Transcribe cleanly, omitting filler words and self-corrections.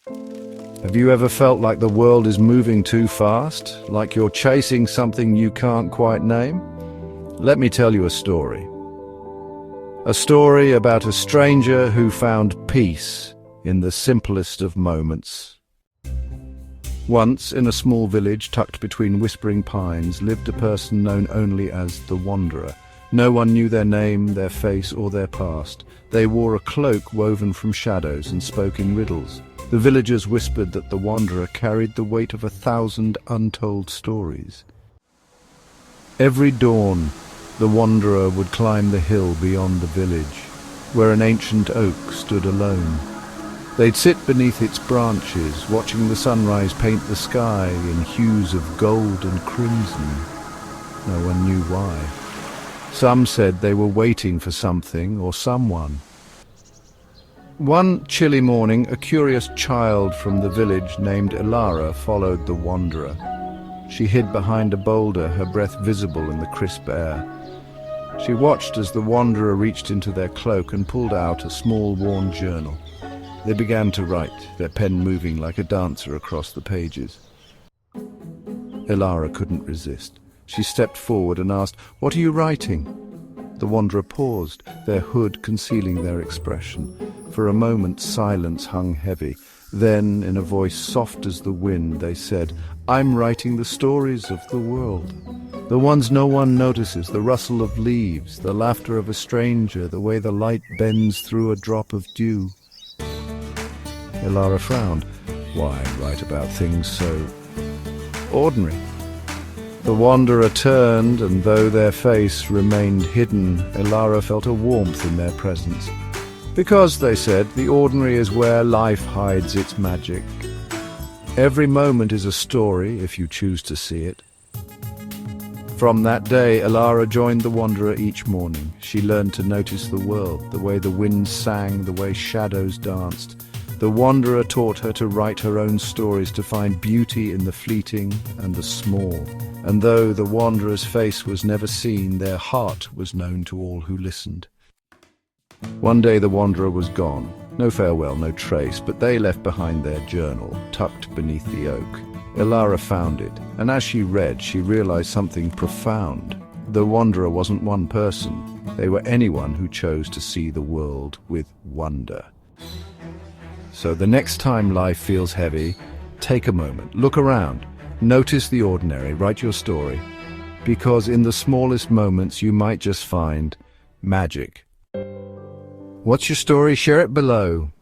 Have you ever felt like the world is moving too fast, like you're chasing something you can't quite name? Let me tell you a story. A story about a stranger who found peace in the simplest of moments. Once, in a small village tucked between whispering pines, lived a person known only as the Wanderer. No one knew their name, their face, or their past. They wore a cloak woven from shadows and spoke in riddles. The villagers whispered that the Wanderer carried the weight of 1,000 untold stories. Every dawn, the Wanderer would climb the hill beyond the village, where an ancient oak stood alone. They'd sit beneath its branches, watching the sunrise paint the sky in hues of gold and crimson. No one knew why. Some said they were waiting for something or someone. One chilly morning, a curious child from the village named Elara followed the Wanderer. She hid behind a boulder, her breath visible in the crisp air. She watched as the Wanderer reached into their cloak and pulled out a small worn journal. They began to write, their pen moving like a dancer across the pages. Elara couldn't resist. She stepped forward and asked, "What are you writing?" The Wanderer paused, their hood concealing their expression. For a moment silence hung heavy. Then, in a voice soft as the wind, they said, "I'm writing the stories of the world. The ones no one notices, the rustle of leaves, the laughter of a stranger, the way the light bends through a drop of dew." Elara frowned. Why write about things so ordinary? The Wanderer turned, and though their face remained hidden, Elara felt a warmth in their presence. Because, they said, the ordinary is where life hides its magic. Every moment is a story, if you choose to see it. From that day, Elara joined the Wanderer each morning. She learned to notice the world, the way the wind sang, the way shadows danced. The Wanderer taught her to write her own stories, to find beauty in the fleeting and the small. And though the Wanderer's face was never seen, their heart was known to all who listened. One day the Wanderer was gone. No farewell, no trace, but they left behind their journal, tucked beneath the oak. Elara found it, and as she read, she realized something profound. The Wanderer wasn't one person. They were anyone who chose to see the world with wonder. So the next time life feels heavy, take a moment, look around, notice the ordinary, write your story. Because in the smallest moments you might just find magic. What's your story? Share it below.